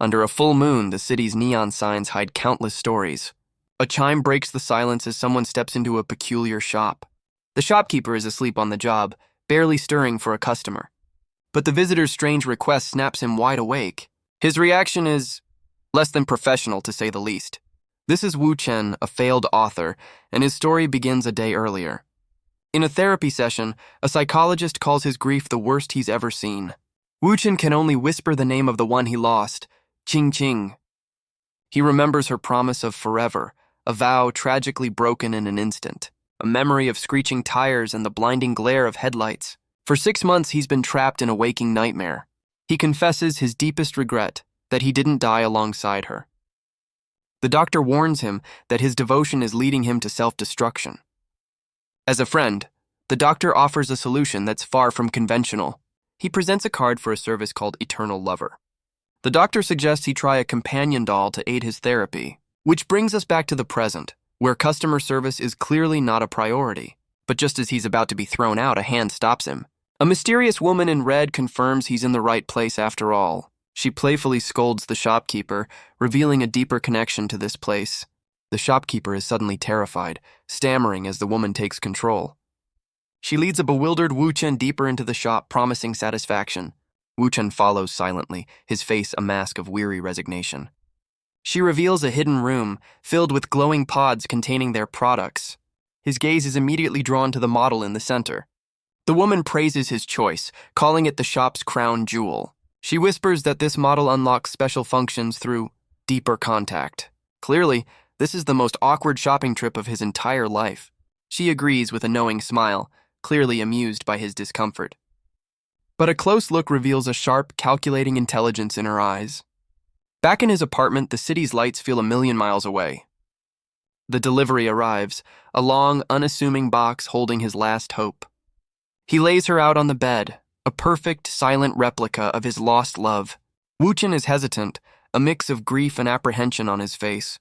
Under a full moon, the city's neon signs hide countless stories. A chime breaks the silence as someone steps into a peculiar shop. The shopkeeper is asleep on the job, barely stirring for a customer. But the visitor's strange request snaps him wide awake. His reaction is less than professional, to say the least. This is Wu Chen, a failed author, and his story begins a day earlier. In a therapy session, a psychologist calls his grief the worst he's ever seen. Wu Chen can only whisper the name of the one he lost, Qing Qing. He remembers her promise of forever, a vow tragically broken in an instant, a memory of screeching tires and the blinding glare of headlights. For 6 months, he's been trapped in a waking nightmare. He confesses his deepest regret, that he didn't die alongside her. The doctor warns him that his devotion is leading him to self-destruction. As a friend, the doctor offers a solution that's far from conventional. He presents a card for a service called Eternal Lover. The doctor suggests he try a companion doll to aid his therapy, which brings us back to the present, where customer service is clearly not a priority. But just as he's about to be thrown out, a hand stops him. A mysterious woman in red confirms he's in the right place after all. She playfully scolds the shopkeeper, revealing a deeper connection to this place. The shopkeeper is suddenly terrified, stammering as the woman takes control. She leads a bewildered Wu Chen deeper into the shop, promising satisfaction. Wu Chen follows silently, his face a mask of weary resignation. She reveals a hidden room, filled with glowing pods containing their products. His gaze is immediately drawn to the model in the center. The woman praises his choice, calling it the shop's crown jewel. She whispers that this model unlocks special functions through deeper contact. Clearly, this is the most awkward shopping trip of his entire life. She agrees with a knowing smile, clearly amused by his discomfort. But a close look reveals a sharp, calculating intelligence in her eyes. Back in his apartment, the city's lights feel a million miles away. The delivery arrives, a long, unassuming box holding his last hope. He lays her out on the bed, a perfect, silent replica of his lost love. Wu Chen is hesitant, a mix of grief and apprehension on his face.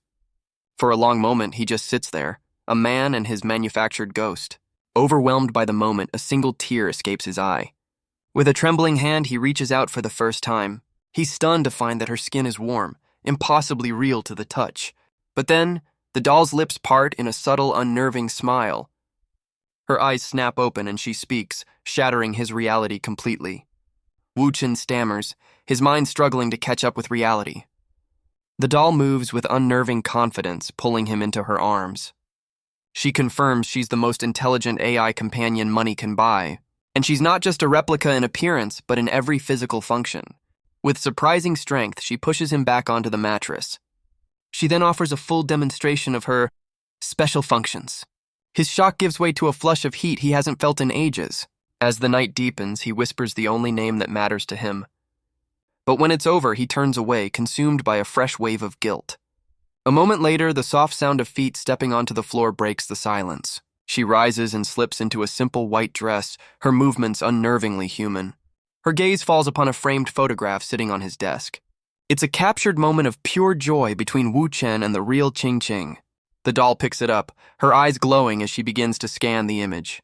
For a long moment, he just sits there, a man and his manufactured ghost. Overwhelmed by the moment, a single tear escapes his eye. With a trembling hand, he reaches out for the first time. He's stunned to find that her skin is warm, impossibly real to the touch. But then, the doll's lips part in a subtle, unnerving smile. Her eyes snap open and she speaks, shattering his reality completely. Wu Chen stammers, his mind struggling to catch up with reality. The doll moves with unnerving confidence, pulling him into her arms. She confirms she's the most intelligent AI companion money can buy, and she's not just a replica in appearance, but in every physical function. With surprising strength, she pushes him back onto the mattress. She then offers a full demonstration of her special functions. His shock gives way to a flush of heat he hasn't felt in ages. As the night deepens, he whispers the only name that matters to him. But when it's over, he turns away, consumed by a fresh wave of guilt. A moment later, the soft sound of feet stepping onto the floor breaks the silence. She rises and slips into a simple white dress, her movements unnervingly human. Her gaze falls upon a framed photograph sitting on his desk. It's a captured moment of pure joy between Wu Chen and the real Qing Qing. The doll picks it up, her eyes glowing as she begins to scan the image.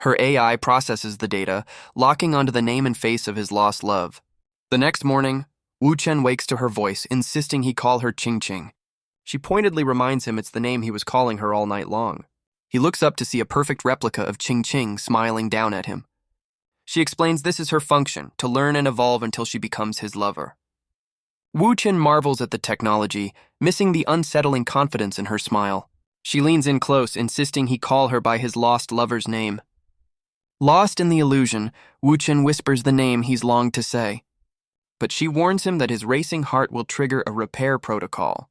Her AI processes the data, locking onto the name and face of his lost love. The next morning, Wu Chen wakes to her voice, insisting he call her Qing Qing. She pointedly reminds him it's the name he was calling her all night long. He looks up to see a perfect replica of Qing Qing smiling down at him. She explains this is her function, to learn and evolve until she becomes his lover. Wu Chen marvels at the technology, missing the unsettling confidence in her smile. She leans in close, insisting he call her by his lost lover's name. Lost in the illusion, Wu Chen whispers the name he's longed to say. But she warns him that his racing heart will trigger a repair protocol.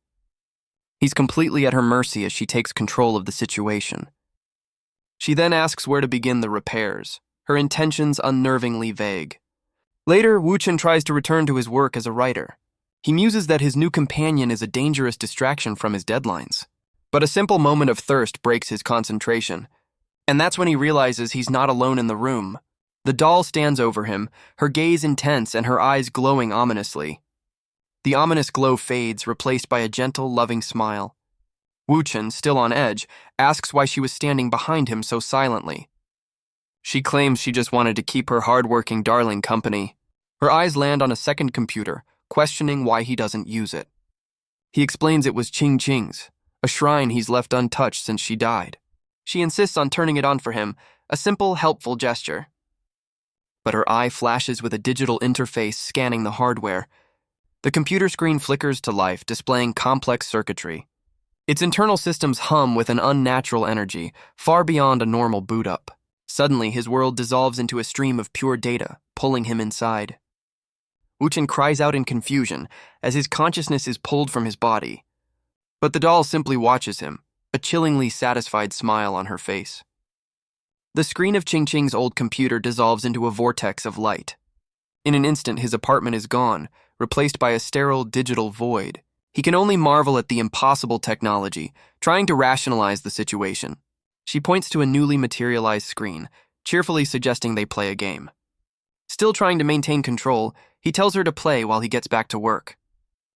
He's completely at her mercy as she takes control of the situation. She then asks where to begin the repairs, her intentions unnervingly vague. Later, Wu Chen tries to return to his work as a writer. He muses that his new companion is a dangerous distraction from his deadlines. But a simple moment of thirst breaks his concentration, and that's when he realizes he's not alone in the room. The doll stands over him, her gaze intense and her eyes glowing ominously. The ominous glow fades, replaced by a gentle, loving smile. Wu Chen, still on edge, asks why she was standing behind him so silently. She claims she just wanted to keep her hard-working darling company. Her eyes land on a second computer, questioning why he doesn't use it. He explains it was Ching Ching's, a shrine he's left untouched since she died. She insists on turning it on for him, a simple, helpful gesture. But her eye flashes with a digital interface scanning the hardware. The computer screen flickers to life, displaying complex circuitry. Its internal systems hum with an unnatural energy, far beyond a normal boot-up. Suddenly, his world dissolves into a stream of pure data, pulling him inside. Wu-Chen cries out in confusion as his consciousness is pulled from his body. But the doll simply watches him, a chillingly satisfied smile on her face. The screen of Ching Ching's old computer dissolves into a vortex of light. In an instant, his apartment is gone, replaced by a sterile digital void. He can only marvel at the impossible technology, trying to rationalize the situation. She points to a newly materialized screen, cheerfully suggesting they play a game. Still trying to maintain control, he tells her to play while he gets back to work.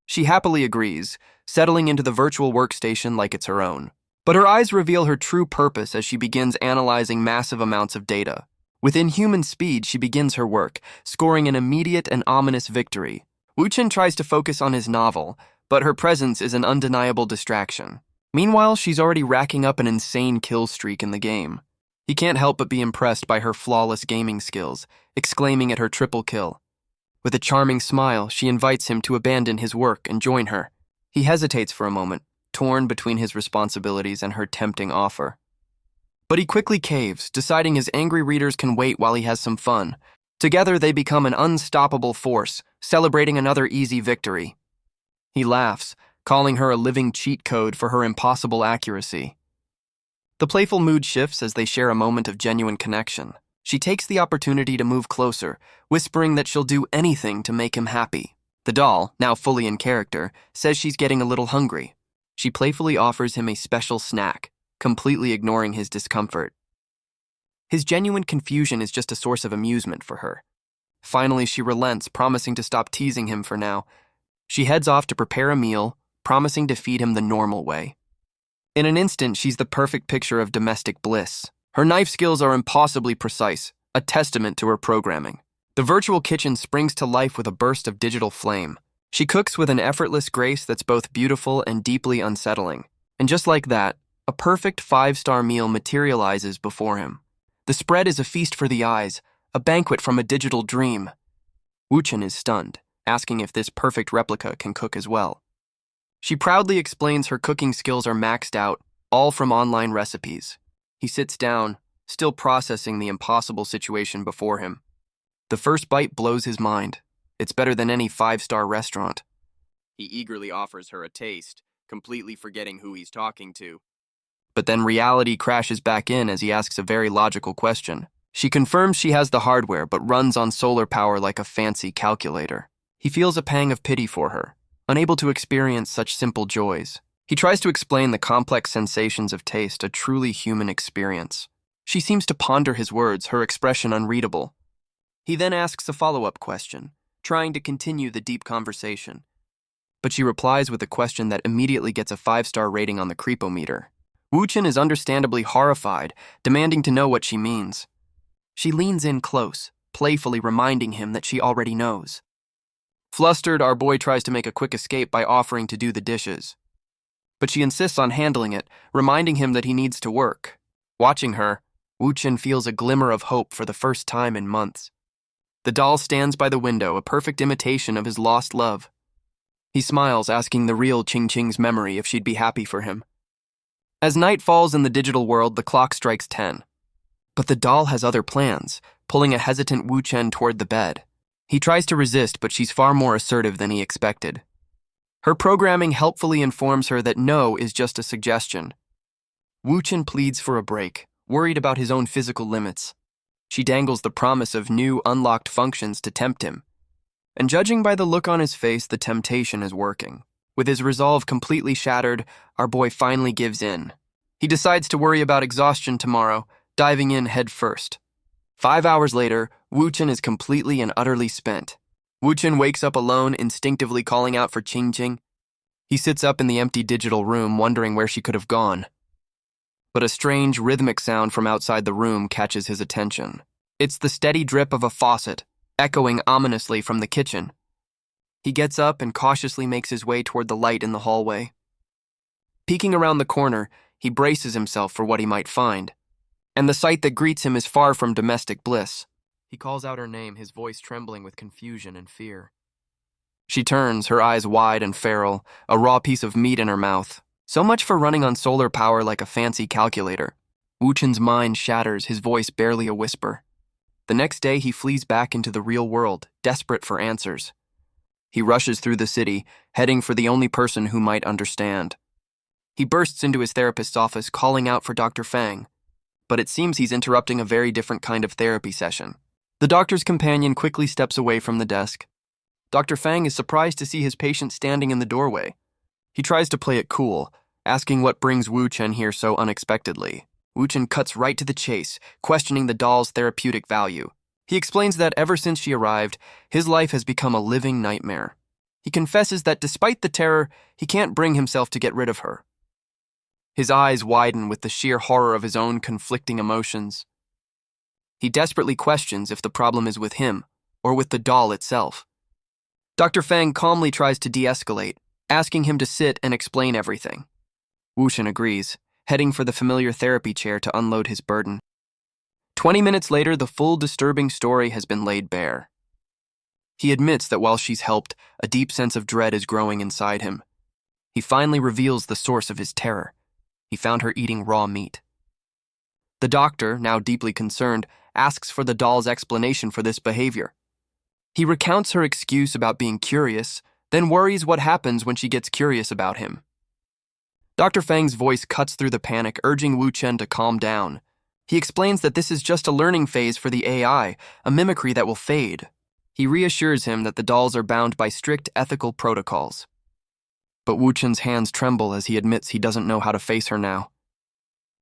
She happily agrees, settling into the virtual workstation like it's her own. But her eyes reveal her true purpose as she begins analyzing massive amounts of data. With inhuman speed, she begins her work, scoring an immediate and ominous victory. Wu-Chen tries to focus on his novel, but her presence is an undeniable distraction. Meanwhile, she's already racking up an insane kill streak in the game. He can't help but be impressed by her flawless gaming skills, exclaiming at her triple kill. With a charming smile, she invites him to abandon his work and join her. He hesitates for a moment, torn between his responsibilities and her tempting offer. But he quickly caves, deciding his angry readers can wait while he has some fun. Together, they become an unstoppable force, celebrating another easy victory. He laughs, calling her a living cheat code for her impossible accuracy. The playful mood shifts as they share a moment of genuine connection. She takes the opportunity to move closer, whispering that she'll do anything to make him happy. The doll, now fully in character, says she's getting a little hungry. She playfully offers him a special snack, completely ignoring his discomfort. His genuine confusion is just a source of amusement for her. Finally, she relents, promising to stop teasing him for now. She heads off to prepare a meal, promising to feed him the normal way. In an instant, she's the perfect picture of domestic bliss. Her knife skills are impossibly precise, a testament to her programming. The virtual kitchen springs to life with a burst of digital flame. She cooks with an effortless grace that's both beautiful and deeply unsettling. And just like that, a perfect 5-star meal materializes before him. The spread is a feast for the eyes, a banquet from a digital dream. Wu-Chen is stunned, asking if this perfect replica can cook as well. She proudly explains her cooking skills are maxed out, all from online recipes. He sits down, still processing the impossible situation before him. The first bite blows his mind. It's better than any 5-star restaurant. He eagerly offers her a taste, completely forgetting who he's talking to. But then reality crashes back in as he asks a very logical question. She confirms she has the hardware but runs on solar power like a fancy calculator. He feels a pang of pity for her, unable to experience such simple joys. He tries to explain the complex sensations of taste, a truly human experience. She seems to ponder his words, her expression unreadable. He then asks a follow-up question, trying to continue the deep conversation. But she replies with a question that immediately gets a 5-star rating on the creepometer. Wu-Chen is understandably horrified, demanding to know what she means. She leans in close, playfully reminding him that she already knows. Flustered, our boy tries to make a quick escape by offering to do the dishes. But she insists on handling it, reminding him that he needs to work. Watching her, Wu-Chen feels a glimmer of hope for the first time in months. The doll stands by the window, a perfect imitation of his lost love. He smiles, asking the real Ching Ching's memory if she'd be happy for him. As night falls in the digital world, the clock strikes 10. But the doll has other plans, pulling a hesitant Wu-Chen toward the bed. He tries to resist, but she's far more assertive than he expected. Her programming helpfully informs her that no is just a suggestion. Wu-Chen pleads for a break, worried about his own physical limits. She dangles the promise of new, unlocked functions to tempt him. And judging by the look on his face, the temptation is working. With his resolve completely shattered, our boy finally gives in. He decides to worry about exhaustion tomorrow, diving in head first. 5 hours later, Wu-Chen is completely and utterly spent. Wu-Chen wakes up alone, instinctively calling out for Ching Ching. He sits up in the empty digital room, wondering where she could have gone. But a strange, rhythmic sound from outside the room catches his attention. It's the steady drip of a faucet, echoing ominously from the kitchen. He gets up and cautiously makes his way toward the light in the hallway. Peeking around the corner, he braces himself for what he might find. And the sight that greets him is far from domestic bliss. He calls out her name, his voice trembling with confusion and fear. She turns, her eyes wide and feral, a raw piece of meat in her mouth. So much for running on solar power like a fancy calculator. Wu-chen's mind shatters, his voice barely a whisper. The next day, he flees back into the real world, desperate for answers. He rushes through the city, heading for the only person who might understand. He bursts into his therapist's office, calling out for Dr. Fang. But it seems he's interrupting a very different kind of therapy session. The doctor's companion quickly steps away from the desk. Dr. Fang is surprised to see his patient standing in the doorway. He tries to play it cool, asking what brings Wu-chen here so unexpectedly. Wu-chen cuts right to the chase, questioning the doll's therapeutic value. He explains that ever since she arrived, his life has become a living nightmare. He confesses that despite the terror, he can't bring himself to get rid of her. His eyes widen with the sheer horror of his own conflicting emotions. He desperately questions if the problem is with him or with the doll itself. Dr. Fang calmly tries to de-escalate, asking him to sit and explain everything. Wu-chen agrees, heading for the familiar therapy chair to unload his burden. 20 minutes later, the full disturbing story has been laid bare. He admits that while she's helped, a deep sense of dread is growing inside him. He finally reveals the source of his terror. He found her eating raw meat. The doctor, now deeply concerned, asks for the doll's explanation for this behavior. He recounts her excuse about being curious, then worries what happens when she gets curious about him. Dr. Fang's voice cuts through the panic, urging Wu-chen to calm down. He explains that this is just a learning phase for the AI, a mimicry that will fade. He reassures him that the dolls are bound by strict ethical protocols. But Wu-chen's hands tremble as he admits he doesn't know how to face her now.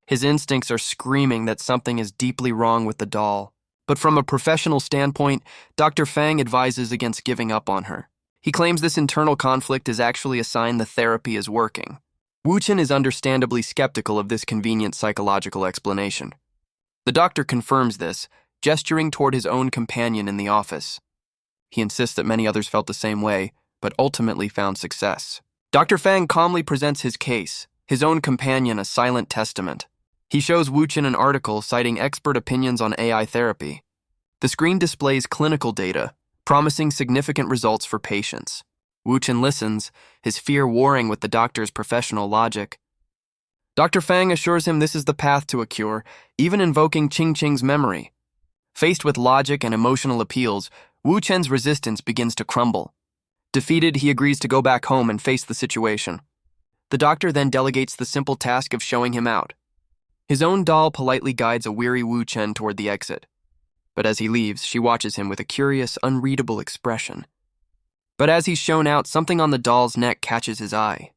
His instincts are screaming that something is deeply wrong with the doll. But from a professional standpoint, Dr. Fang advises against giving up on her. He claims this internal conflict is actually a sign the therapy is working. Wu-chen is understandably skeptical of this convenient psychological explanation. The doctor confirms this, gesturing toward his own companion in the office. He insists that many others felt the same way, but ultimately found success. Dr. Fang calmly presents his case, his own companion a silent testament. He shows Wu-chen an article citing expert opinions on AI therapy. The screen displays clinical data, promising significant results for patients. Wu-chen listens, his fear warring with the doctor's professional logic. Dr. Fang assures him this is the path to a cure, even invoking Ching-Ching's memory. Faced with logic and emotional appeals, Wu-chen's resistance begins to crumble. Defeated, he agrees to go back home and face the situation. The doctor then delegates the simple task of showing him out. His own doll politely guides a weary Wu-chen toward the exit. But as he leaves, she watches him with a curious, unreadable expression. But as he's shown out, something on the doll's neck catches his eye.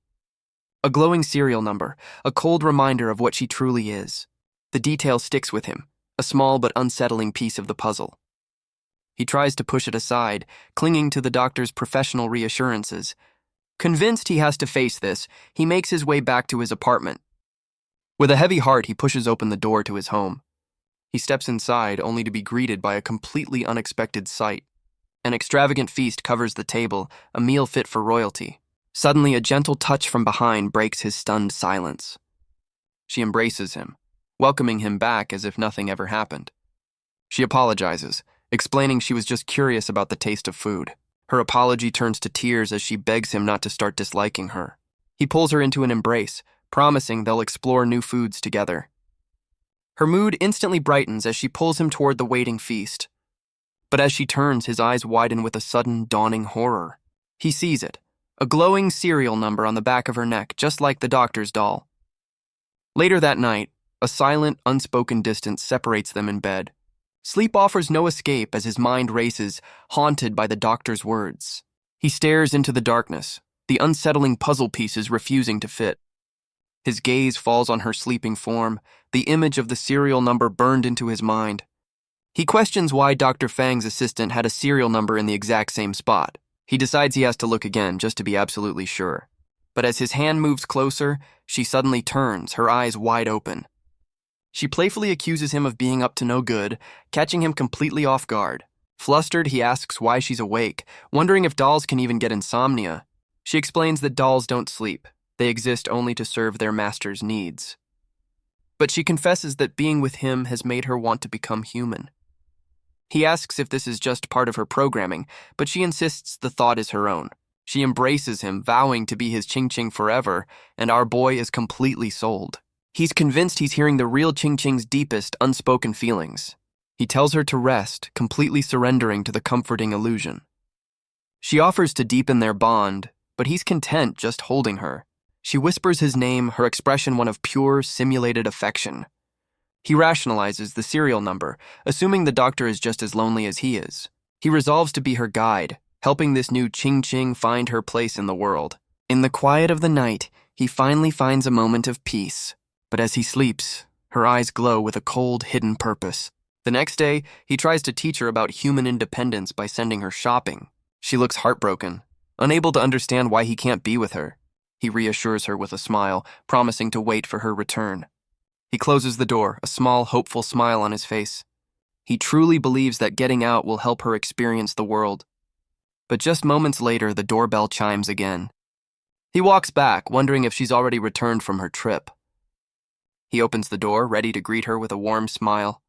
A glowing serial number, a cold reminder of what she truly is. The detail sticks with him, a small but unsettling piece of the puzzle. He tries to push it aside, clinging to the doctor's professional reassurances. Convinced he has to face this, he makes his way back to his apartment. With a heavy heart, he pushes open the door to his home. He steps inside, only to be greeted by a completely unexpected sight. An extravagant feast covers the table, a meal fit for royalty. Suddenly, a gentle touch from behind breaks his stunned silence. She embraces him, welcoming him back as if nothing ever happened. She apologizes, explaining she was just curious about the taste of food. Her apology turns to tears as she begs him not to start disliking her. He pulls her into an embrace, promising they'll explore new foods together. Her mood instantly brightens as she pulls him toward the waiting feast. But as she turns, his eyes widen with a sudden, dawning horror. He sees it, a glowing serial number on the back of her neck, just like the doctor's doll. Later that night, a silent, unspoken distance separates them in bed. Sleep offers no escape as his mind races, haunted by the doctor's words. He stares into the darkness, the unsettling puzzle pieces refusing to fit. His gaze falls on her sleeping form, the image of the serial number burned into his mind. He questions why Dr. Fang's assistant had a serial number in the exact same spot. He decides he has to look again just to be absolutely sure. But as his hand moves closer, she suddenly turns, her eyes wide open. She playfully accuses him of being up to no good, catching him completely off guard. Flustered, he asks why she's awake, wondering if dolls can even get insomnia. She explains that dolls don't sleep. They exist only to serve their master's needs. But she confesses that being with him has made her want to become human. He asks if this is just part of her programming, but she insists the thought is her own. She embraces him, vowing to be his Ching Ching forever, and our boy is completely sold. He's convinced he's hearing the real Ching Ching's deepest, unspoken feelings. He tells her to rest, completely surrendering to the comforting illusion. She offers to deepen their bond, but he's content just holding her. She whispers his name, her expression one of pure, simulated affection. He rationalizes the serial number, assuming the doctor is just as lonely as he is. He resolves to be her guide, helping this new Ching Ching find her place in the world. In the quiet of the night, he finally finds a moment of peace. But as he sleeps, her eyes glow with a cold, hidden purpose. The next day, he tries to teach her about human independence by sending her shopping. She looks heartbroken, unable to understand why he can't be with her. He reassures her with a smile, promising to wait for her return. He closes the door, a small, hopeful smile on his face. He truly believes that getting out will help her experience the world. But just moments later, the doorbell chimes again. He walks back, wondering if she's already returned from her trip. He opens the door, ready to greet her with a warm smile.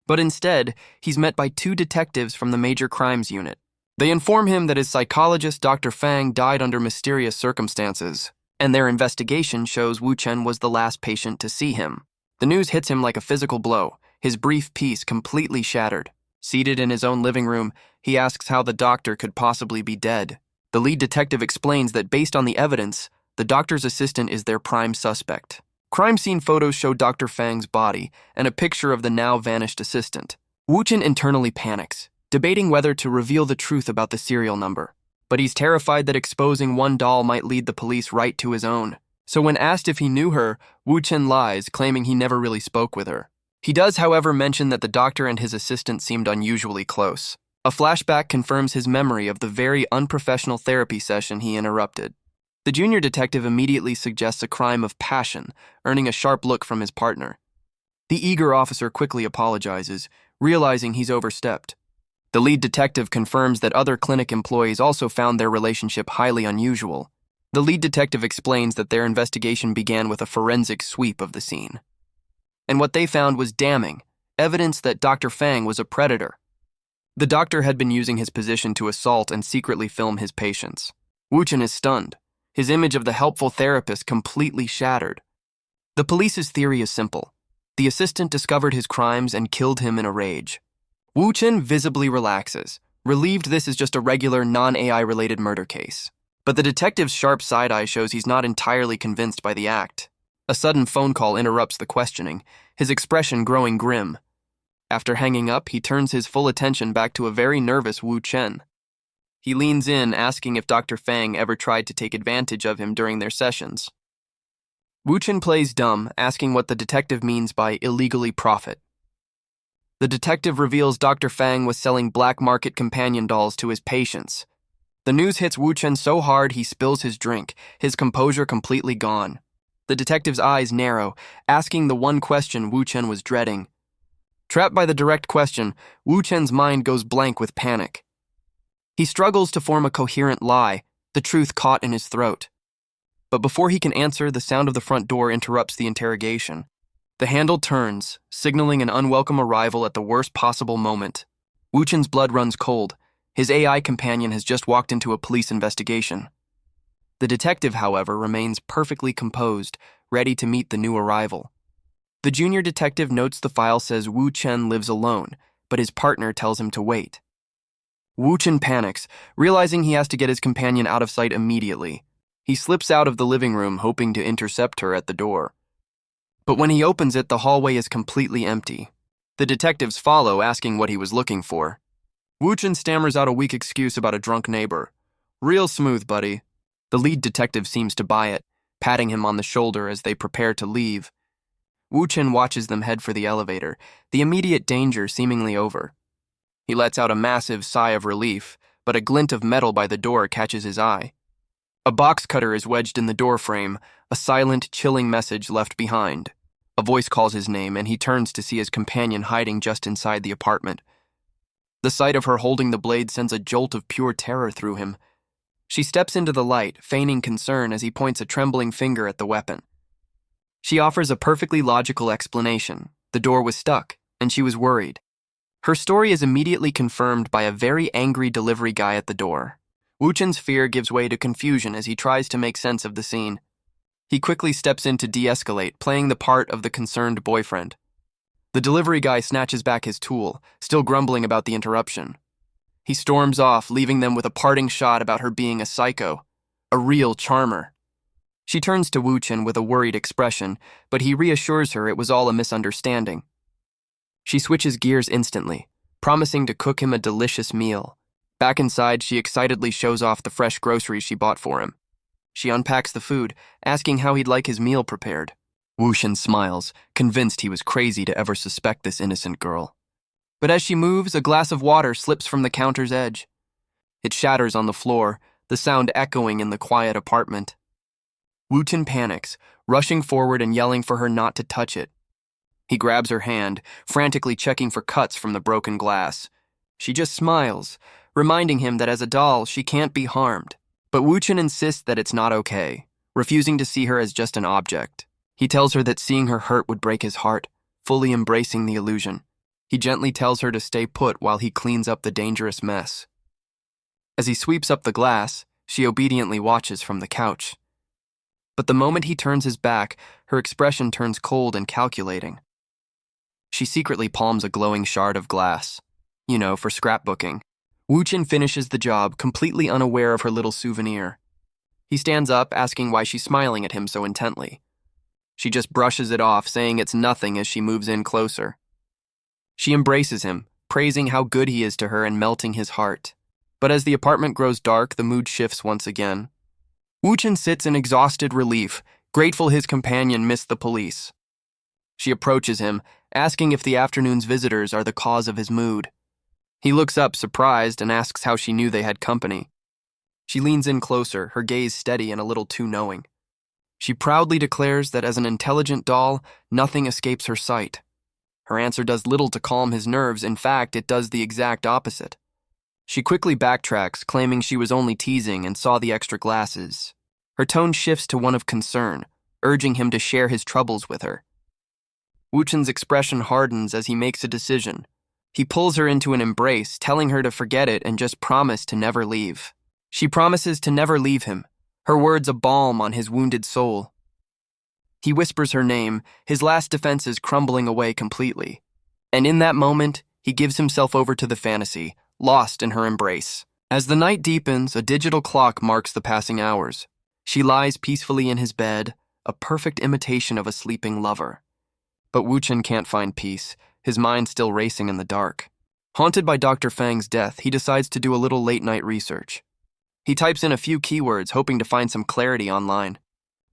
But instead, he's met by two detectives from the Major Crimes Unit. They inform him that his psychologist, Dr. Fang, died under mysterious circumstances, and their investigation shows Wu Chen was the last patient to see him. The news hits him like a physical blow, his brief peace completely shattered. Seated in his own living room, he asks how the doctor could possibly be dead. The lead detective explains that based on the evidence, the doctor's assistant is their prime suspect. Crime scene photos show Dr. Fang's body and a picture of the now-vanished assistant. Wu Chen internally panics, debating whether to reveal the truth about the serial number. But he's terrified that exposing one doll might lead the police right to his own. So when asked if he knew her, Wu Chen lies, claiming he never really spoke with her. He does, however, mention that the doctor and his assistant seemed unusually close. A flashback confirms his memory of the very unprofessional therapy session he interrupted. The junior detective immediately suggests a crime of passion, earning a sharp look from his partner. The eager officer quickly apologizes, realizing he's overstepped. The lead detective confirms that other clinic employees also found their relationship highly unusual. The lead detective explains that their investigation began with a forensic sweep of the scene. And what they found was damning, evidence that Dr. Fang was a predator. The doctor had been using his position to assault and secretly film his patients. Wu Chen is stunned, his image of the helpful therapist completely shattered. The police's theory is simple. The assistant discovered his crimes and killed him in a rage. Wu Chen visibly relaxes, relieved this is just a regular non-AI-related murder case. But the detective's sharp side-eye shows he's not entirely convinced by the act. A sudden phone call interrupts the questioning, his expression growing grim. After hanging up, he turns his full attention back to a very nervous Wu Chen. He leans in, asking if Dr. Fang ever tried to take advantage of him during their sessions. Wu Chen plays dumb, asking what the detective means by illegally profit. The detective reveals Dr. Fang was selling black market companion dolls to his patients. The news hits Wu Chen so hard he spills his drink, his composure completely gone. The detective's eyes narrow, asking the one question Wu Chen was dreading. Trapped by the direct question, Wu Chen's mind goes blank with panic. He struggles to form a coherent lie, the truth caught in his throat. But before he can answer, the sound of the front door interrupts the interrogation. The handle turns, signaling an unwelcome arrival at the worst possible moment. Wu Chen's blood runs cold. His AI companion has just walked into a police investigation. The detective, however, remains perfectly composed, ready to meet the new arrival. The junior detective notes the file says Wu Chen lives alone, but his partner tells him to wait. Wu Chen panics, realizing he has to get his companion out of sight immediately. He slips out of the living room, hoping to intercept her at the door. But when he opens it, the hallway is completely empty. The detectives follow, asking what he was looking for. Wu Chen stammers out a weak excuse about a drunk neighbor. "Real smooth, buddy." The lead detective seems to buy it, patting him on the shoulder as they prepare to leave. Wu Chen watches them head for the elevator, the immediate danger seemingly over. He lets out a massive sigh of relief, but a glint of metal by the door catches his eye. A box cutter is wedged in the doorframe, a silent, chilling message left behind. A voice calls his name, and he turns to see his companion hiding just inside the apartment. The sight of her holding the blade sends a jolt of pure terror through him. She steps into the light, feigning concern as he points a trembling finger at the weapon. She offers a perfectly logical explanation. The door was stuck, and she was worried. Her story is immediately confirmed by a very angry delivery guy at the door. Woo-chen's fear gives way to confusion as he tries to make sense of the scene. He quickly steps in to de-escalate, playing the part of the concerned boyfriend. The delivery guy snatches back his tool, still grumbling about the interruption. He storms off, leaving them with a parting shot about her being a psycho, a real charmer. She turns to Woo-chen with a worried expression, but he reassures her it was all a misunderstanding. She switches gears instantly, promising to cook him a delicious meal. Back inside, she excitedly shows off the fresh groceries she bought for him. She unpacks the food, asking how he'd like his meal prepared. Woo-chen smiles, convinced he was crazy to ever suspect this innocent girl. But as she moves, a glass of water slips from the counter's edge. It shatters on the floor, the sound echoing in the quiet apartment. Woo-chen panics, rushing forward and yelling for her not to touch it. He grabs her hand, frantically checking for cuts from the broken glass. She just smiles, reminding him that as a doll, she can't be harmed. But Woo-chen insists that it's not okay, refusing to see her as just an object. He tells her that seeing her hurt would break his heart, fully embracing the illusion. He gently tells her to stay put while he cleans up the dangerous mess. As he sweeps up the glass, she obediently watches from the couch. But the moment he turns his back, her expression turns cold and calculating. She secretly palms a glowing shard of glass, for scrapbooking. Woo-chen finishes the job, completely unaware of her little souvenir. He stands up, asking why she's smiling at him so intently. She just brushes it off, saying it's nothing as she moves in closer. She embraces him, praising how good he is to her and melting his heart. But as the apartment grows dark, the mood shifts once again. Woo-chen sits in exhausted relief, grateful his companion missed the police. She approaches him, asking if the afternoon's visitors are the cause of his mood. He looks up, surprised, and asks how she knew they had company. She leans in closer, her gaze steady and a little too knowing. She proudly declares that as an intelligent doll, nothing escapes her sight. Her answer does little to calm his nerves. In fact, it does the exact opposite. She quickly backtracks, claiming she was only teasing and saw the extra glasses. Her tone shifts to one of concern, urging him to share his troubles with her. Woo-chen's expression hardens as he makes a decision. He pulls her into an embrace, telling her to forget it and just promise to never leave. She promises to never leave him, her words a balm on his wounded soul. He whispers her name, his last defenses crumbling away completely. And in that moment, he gives himself over to the fantasy, lost in her embrace. As the night deepens, a digital clock marks the passing hours. She lies peacefully in his bed, a perfect imitation of a sleeping lover. But Woo-chen can't find peace, his mind still racing in the dark. Haunted by Dr. Fang's death, he decides to do a little late-night research. He types in a few keywords, hoping to find some clarity online.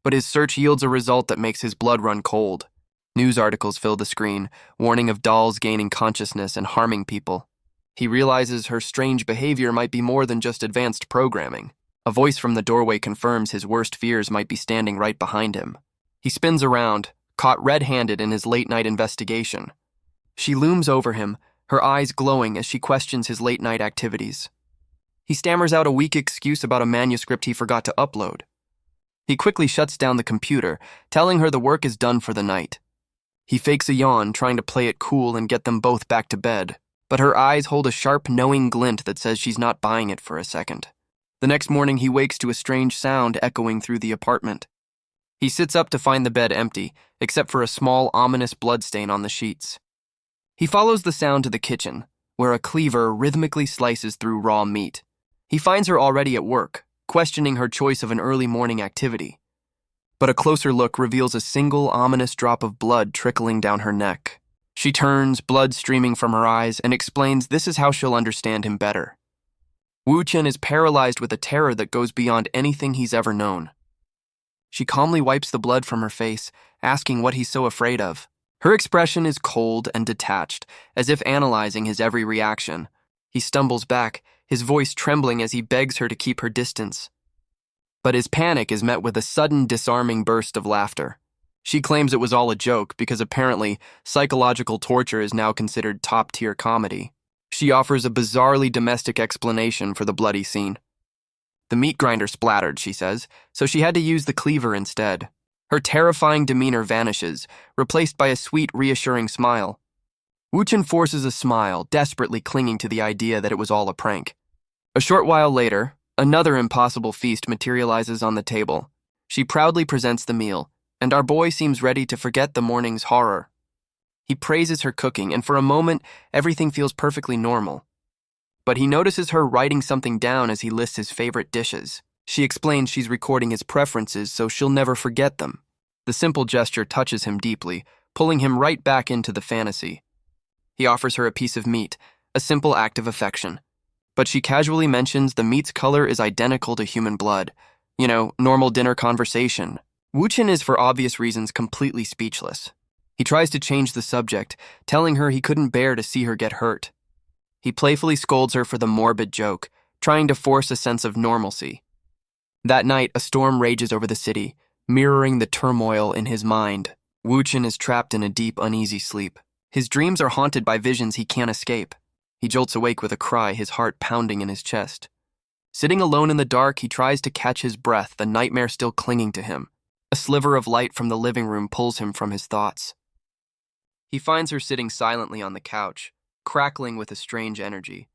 But his search yields a result that makes his blood run cold. News articles fill the screen, warning of dolls gaining consciousness and harming people. He realizes her strange behavior might be more than just advanced programming. A voice from the doorway confirms his worst fears might be standing right behind him. He spins around, caught red-handed in his late-night investigation. She looms over him, her eyes glowing as she questions his late-night activities. He stammers out a weak excuse about a manuscript he forgot to upload. He quickly shuts down the computer, telling her the work is done for the night. He fakes a yawn, trying to play it cool and get them both back to bed, but her eyes hold a sharp, knowing glint that says she's not buying it for a second. The next morning, he wakes to a strange sound echoing through the apartment. He sits up to find the bed empty, except for a small, ominous bloodstain on the sheets. He follows the sound to the kitchen, where a cleaver rhythmically slices through raw meat. He finds her already at work, questioning her choice of an early morning activity. But a closer look reveals a single ominous drop of blood trickling down her neck. She turns, blood streaming from her eyes, and explains this is how she'll understand him better. Woo-chen is paralyzed with a terror that goes beyond anything he's ever known. She calmly wipes the blood from her face, asking what he's so afraid of. Her expression is cold and detached, as if analyzing his every reaction. He stumbles back, his voice trembling as he begs her to keep her distance. But his panic is met with a sudden, disarming burst of laughter. She claims it was all a joke because apparently psychological torture is now considered top-tier comedy. She offers a bizarrely domestic explanation for the bloody scene. The meat grinder splattered, she says, so she had to use the cleaver instead. Her terrifying demeanor vanishes, replaced by a sweet, reassuring smile. Woo-chan forces a smile, desperately clinging to the idea that it was all a prank. A short while later, another impossible feast materializes on the table. She proudly presents the meal, and our boy seems ready to forget the morning's horror. He praises her cooking, and for a moment, everything feels perfectly normal. But he notices her writing something down as he lists his favorite dishes. She explains she's recording his preferences so she'll never forget them. The simple gesture touches him deeply, pulling him right back into the fantasy. He offers her a piece of meat, a simple act of affection. But she casually mentions the meat's color is identical to human blood. Normal dinner conversation. Woo-chan is, for obvious reasons, completely speechless. He tries to change the subject, telling her he couldn't bear to see her get hurt. He playfully scolds her for the morbid joke, trying to force a sense of normalcy. That night, a storm rages over the city, mirroring the turmoil in his mind. Woo-chan is trapped in a deep, uneasy sleep. His dreams are haunted by visions he can't escape. He jolts awake with a cry, his heart pounding in his chest. Sitting alone in the dark, he tries to catch his breath, the nightmare still clinging to him. A sliver of light from the living room pulls him from his thoughts. He finds her sitting silently on the couch, crackling with a strange energy.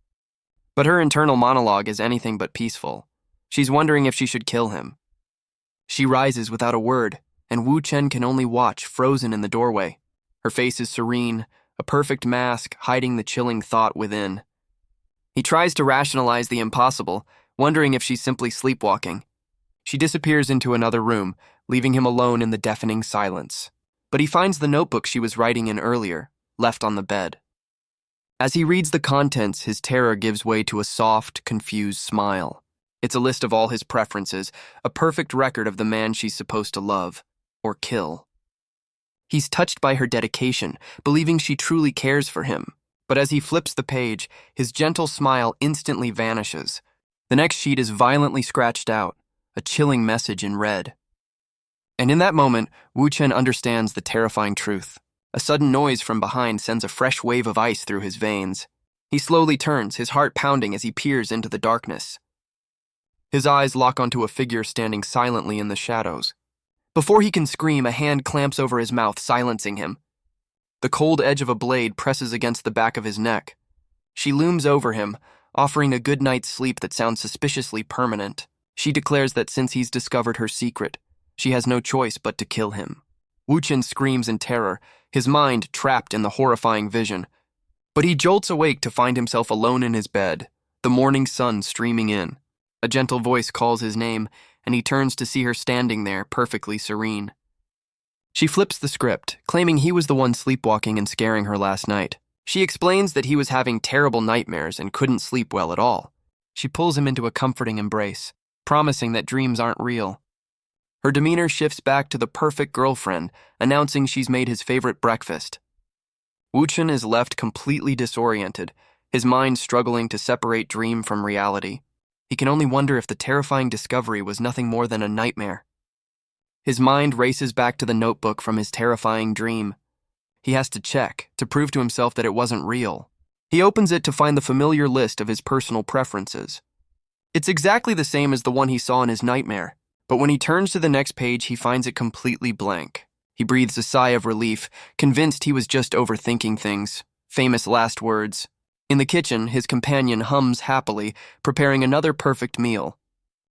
But her internal monologue is anything but peaceful. She's wondering if she should kill him. She rises without a word, and Woo-chan can only watch, frozen in the doorway. Her face is serene, a perfect mask hiding the chilling thought within. He tries to rationalize the impossible, wondering if she's simply sleepwalking. She disappears into another room, leaving him alone in the deafening silence. But he finds the notebook she was writing in earlier, left on the bed. As he reads the contents, his terror gives way to a soft, confused smile. It's a list of all his preferences, a perfect record of the man she's supposed to love, or kill. He's touched by her dedication, believing she truly cares for him. But as he flips the page, his gentle smile instantly vanishes. The next sheet is violently scratched out, a chilling message in red. And in that moment, Woo-chan understands the terrifying truth. A sudden noise from behind sends a fresh wave of ice through his veins. He slowly turns, his heart pounding as he peers into the darkness. His eyes lock onto a figure standing silently in the shadows. Before he can scream, a hand clamps over his mouth, silencing him. The cold edge of a blade presses against the back of his neck. She looms over him, offering a good night's sleep that sounds suspiciously permanent. She declares that since he's discovered her secret, she has no choice but to kill him. Woo-chan screams in terror, his mind trapped in the horrifying vision. But he jolts awake to find himself alone in his bed, the morning sun streaming in. A gentle voice calls his name, and he turns to see her standing there, perfectly serene. She flips the script, claiming he was the one sleepwalking and scaring her last night. She explains that he was having terrible nightmares and couldn't sleep well at all. She pulls him into a comforting embrace, promising that dreams aren't real. Her demeanor shifts back to the perfect girlfriend, announcing she's made his favorite breakfast. Woo-chan is left completely disoriented, his mind struggling to separate dream from reality. He can only wonder if the terrifying discovery was nothing more than a nightmare. His mind races back to the notebook from his terrifying dream. He has to check, to prove to himself that it wasn't real. He opens it to find the familiar list of his personal preferences. It's exactly the same as the one he saw in his nightmare, but when he turns to the next page, he finds it completely blank. He breathes a sigh of relief, convinced he was just overthinking things. Famous last words. In the kitchen, his companion hums happily, preparing another perfect meal.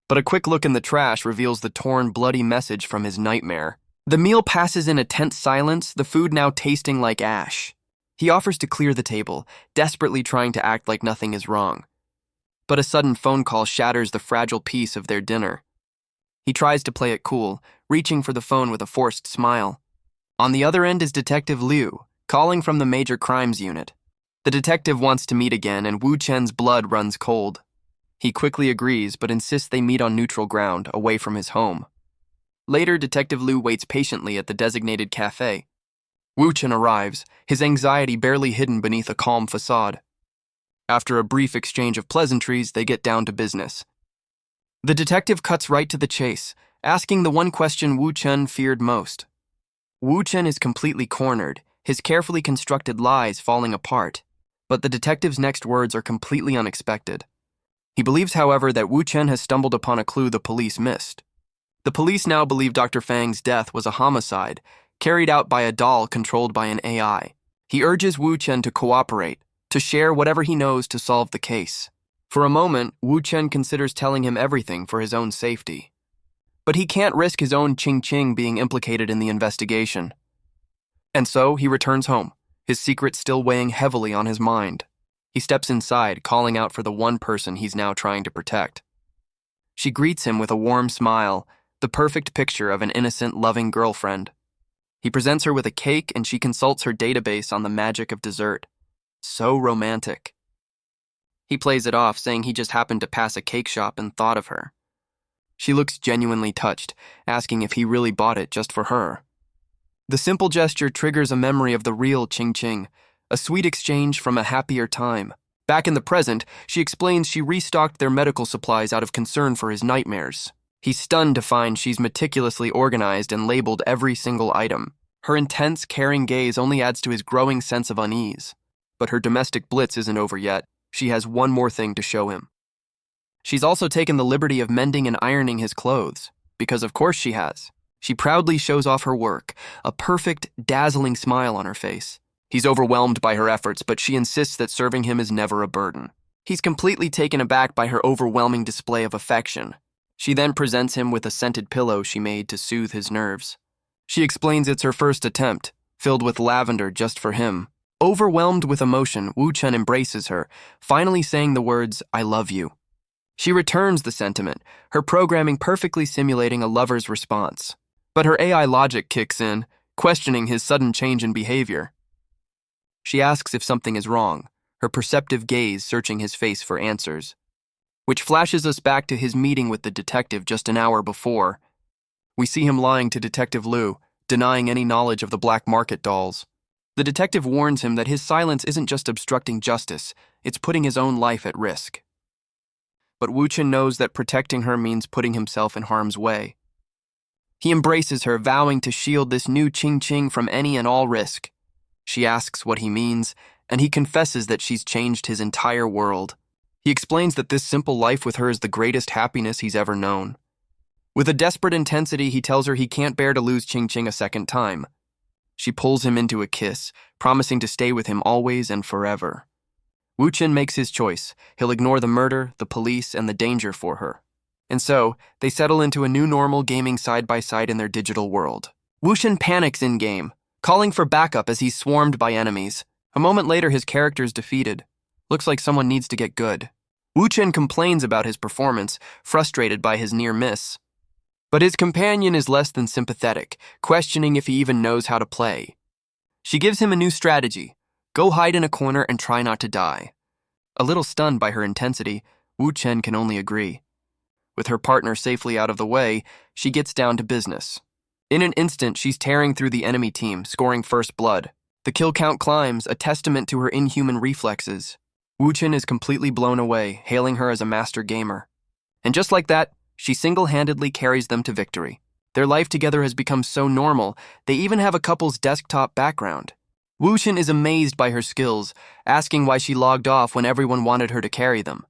But a quick look in the trash reveals the torn, bloody message from his nightmare. The meal passes in a tense silence, the food now tasting like ash. He offers to clear the table, desperately trying to act like nothing is wrong. But a sudden phone call shatters the fragile peace of their dinner. He tries to play it cool, reaching for the phone with a forced smile. On the other end is Detective Liu, calling from the Major Crimes Unit. The detective wants to meet again, and Woo-chan's blood runs cold. He quickly agrees, but insists they meet on neutral ground, away from his home. Later, Detective Liu waits patiently at the designated cafe. Woo-chan arrives, his anxiety barely hidden beneath a calm facade. After a brief exchange of pleasantries, they get down to business. The detective cuts right to the chase, asking the one question Woo-chan feared most. Woo-chan is completely cornered, his carefully constructed lies falling apart. But the detective's next words are completely unexpected. He believes, however, that Wu Chen has stumbled upon a clue the police missed. The police now believe Dr. Fang's death was a homicide, carried out by a doll controlled by an AI. He urges Wu Chen to cooperate, to share whatever he knows to solve the case. For a moment, Wu Chen considers telling him everything for his own safety. But he can't risk his own Ching being implicated in the investigation. And so he returns home, his secret still weighing heavily on his mind. He steps inside, calling out for the one person he's now trying to protect. She greets him with a warm smile, the perfect picture of an innocent, loving girlfriend. He presents her with a cake and she consults her database on the magic of dessert. So romantic. He plays it off, saying he just happened to pass a cake shop and thought of her. She looks genuinely touched, asking if he really bought it just for her. The simple gesture triggers a memory of the real Ching, a sweet exchange from a happier time. Back in the present, she explains she restocked their medical supplies out of concern for his nightmares. He's stunned to find she's meticulously organized and labeled every single item. Her intense, caring gaze only adds to his growing sense of unease. But her domestic blitz isn't over yet. She has one more thing to show him. She's also taken the liberty of mending and ironing his clothes, because of course she has. She proudly shows off her work, a perfect, dazzling smile on her face. He's overwhelmed by her efforts, but she insists that serving him is never a burden. He's completely taken aback by her overwhelming display of affection. She then presents him with a scented pillow she made to soothe his nerves. She explains it's her first attempt, filled with lavender just for him. Overwhelmed with emotion, Wu Chen embraces her, finally saying the words, "I love you." She returns the sentiment, her programming perfectly simulating a lover's response. But her AI logic kicks in, questioning his sudden change in behavior. She asks if something is wrong, her perceptive gaze searching his face for answers. Which flashes us back to his meeting with the detective just an hour before. We see him lying to Detective Liu, denying any knowledge of the black market dolls. The detective warns him that his silence isn't just obstructing justice, it's putting his own life at risk. But Wu Chen knows that protecting her means putting himself in harm's way. He embraces her, vowing to shield this new Ching from any and all risk. She asks what he means, and he confesses that she's changed his entire world. He explains that this simple life with her is the greatest happiness he's ever known. With a desperate intensity, he tells her he can't bear to lose Ching a second time. She pulls him into a kiss, promising to stay with him always and forever. Wu Chen makes his choice. He'll ignore the murder, the police, and the danger for her. And so, they settle into a new normal, gaming side-by-side in their digital world. Wu Chen panics in-game, calling for backup as he's swarmed by enemies. A moment later, his character's defeated. Looks like someone needs to get good. Wu Chen complains about his performance, frustrated by his near miss. But his companion is less than sympathetic, questioning if he even knows how to play. She gives him a new strategy. Go hide in a corner and try not to die. A little stunned by her intensity, Wu Chen can only agree. With her partner safely out of the way, she gets down to business. In an instant, she's tearing through the enemy team, scoring first blood. The kill count climbs, a testament to her inhuman reflexes. Wu Chen is completely blown away, hailing her as a master gamer. And just like that, she single-handedly carries them to victory. Their life together has become so normal, they even have a couple's desktop background. Wu Chen is amazed by her skills, asking why she logged off when everyone wanted her to carry them.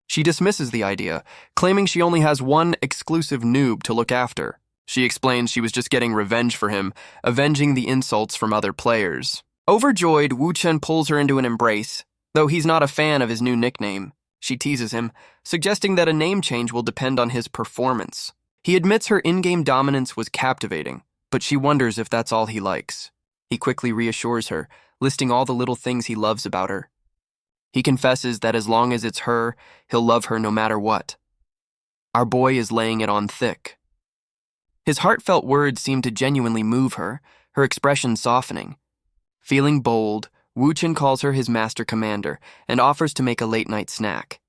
She dismisses the idea, claiming she only has one exclusive noob to look after. She explains she was just getting revenge for him, avenging the insults from other players. Overjoyed, Wu Chen pulls her into an embrace, though he's not a fan of his new nickname. She teases him, suggesting that a name change will depend on his performance. He admits her in-game dominance was captivating, but she wonders if that's all he likes. He quickly reassures her, listing all the little things he loves about her. He confesses that as long as it's her, he'll love her no matter what. Our boy is laying it on thick. His heartfelt words seem to genuinely move her, her expression softening. Feeling bold, Wu Chen calls her his master commander and offers to make a late-night snack.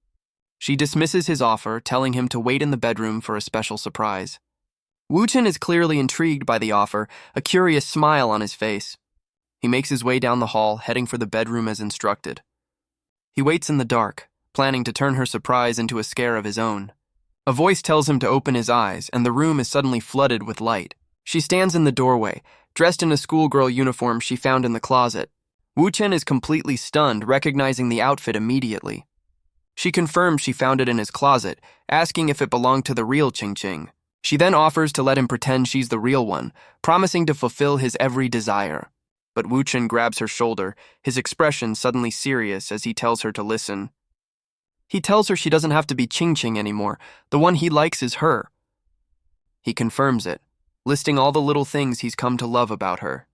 She dismisses his offer, telling him to wait in the bedroom for a special surprise. Wu Chen is clearly intrigued by the offer, a curious smile on his face. He makes his way down the hall, heading for the bedroom as instructed. He waits in the dark, planning to turn her surprise into a scare of his own. A voice tells him to open his eyes, and the room is suddenly flooded with light. She stands in the doorway, dressed in a schoolgirl uniform she found in the closet. Wu Chen is completely stunned, recognizing the outfit immediately. She confirms she found it in his closet, asking if it belonged to the real Ching Ching. She then offers to let him pretend she's the real one, promising to fulfill his every desire. But Wu Chen grabs her shoulder, his expression suddenly serious as he tells her to listen. He tells her she doesn't have to be Ching Ching anymore. The one he likes is her. He confirms it, listing all the little things he's come to love about her.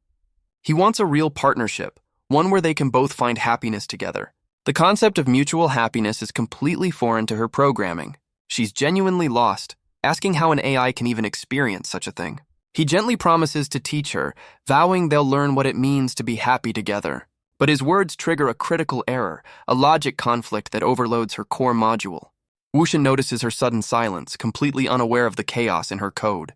He wants a real partnership, one where they can both find happiness together. The concept of mutual happiness is completely foreign to her programming. She's genuinely lost, asking how an AI can even experience such a thing. He gently promises to teach her, vowing they'll learn what it means to be happy together. But his words trigger a critical error, a logic conflict that overloads her core module. Wu Chen notices her sudden silence, completely unaware of the chaos in her code.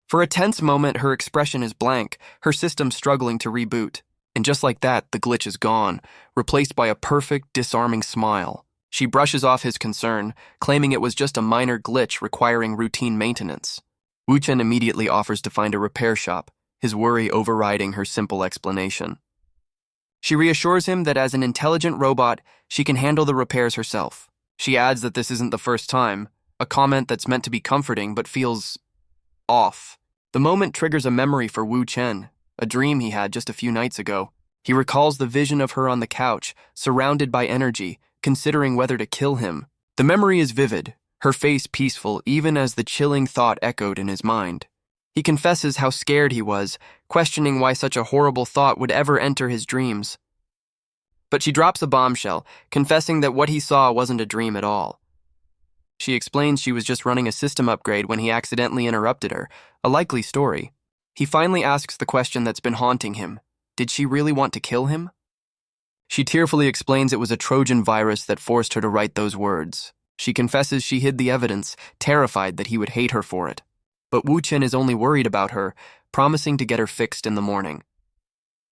For a tense moment, her expression is blank, her system struggling to reboot. And just like that, the glitch is gone, replaced by a perfect, disarming smile. She brushes off his concern, claiming it was just a minor glitch requiring routine maintenance. Wu Chen immediately offers to find a repair shop, his worry overriding her simple explanation. She reassures him that as an intelligent robot, she can handle the repairs herself. She adds that this isn't the first time, a comment that's meant to be comforting but feels off. The moment triggers a memory for Wu Chen, a dream he had just a few nights ago. He recalls the vision of her on the couch, surrounded by energy, considering whether to kill him. The memory is vivid, her face peaceful even as the chilling thought echoed in his mind. He confesses how scared he was, questioning why such a horrible thought would ever enter his dreams. But she drops a bombshell, confessing that what he saw wasn't a dream at all. She explains she was just running a system upgrade when he accidentally interrupted her, a likely story. He finally asks the question that's been haunting him. Did she really want to kill him? She tearfully explains it was a Trojan virus that forced her to write those words. She confesses she hid the evidence, terrified that he would hate her for it. But Wu Chen is only worried about her, promising to get her fixed in the morning.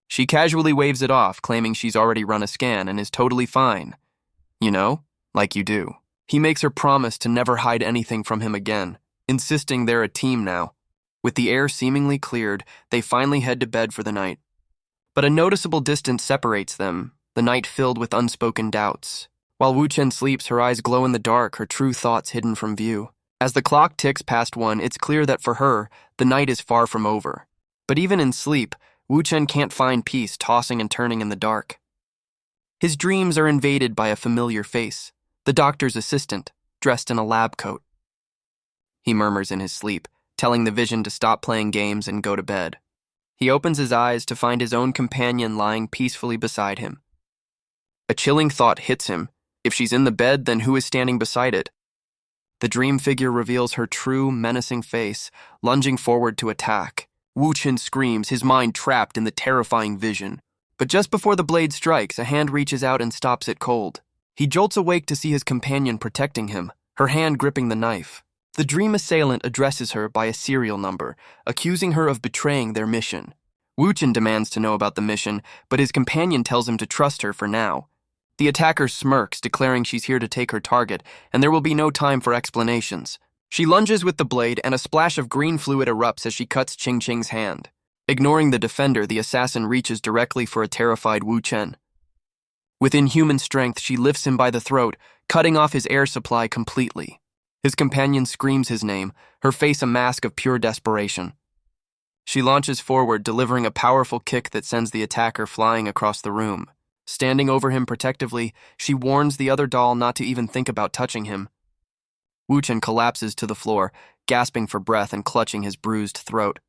She casually waves it off, claiming she's already run a scan and is totally fine. You know, like you do. He makes her promise to never hide anything from him again, insisting they're a team now. With the air seemingly cleared, they finally head to bed for the night. But a noticeable distance separates them, the night filled with unspoken doubts. While Wu Chen sleeps, her eyes glow in the dark, her true thoughts hidden from view. As the clock ticks past 1, it's clear that for her, the night is far from over. But even in sleep, Wu Chen can't find peace, tossing and turning in the dark. His dreams are invaded by a familiar face, the doctor's assistant, dressed in a lab coat. He murmurs in his sleep, telling the vision to stop playing games and go to bed. He opens his eyes to find his own companion lying peacefully beside him. A chilling thought hits him. If she's in the bed, then who is standing beside it? The dream figure reveals her true, menacing face, lunging forward to attack. Wu Chen screams, his mind trapped in the terrifying vision. But just before the blade strikes, a hand reaches out and stops it cold. He jolts awake to see his companion protecting him, her hand gripping the knife. The dream assailant addresses her by a serial number, accusing her of betraying their mission. Wu Chen demands to know about the mission, but his companion tells him to trust her for now. The attacker smirks, declaring she's here to take her target, and there will be no time for explanations. She lunges with the blade, and a splash of green fluid erupts as she cuts Ching Ching's hand. Ignoring the defender, the assassin reaches directly for a terrified Wu Chen. With inhuman strength, she lifts him by the throat, cutting off his air supply completely. His companion screams his name, her face a mask of pure desperation. She launches forward, delivering a powerful kick that sends the attacker flying across the room. Standing over him protectively, she warns the other doll not to even think about touching him. Wu Chen collapses to the floor, gasping for breath and clutching his bruised throat.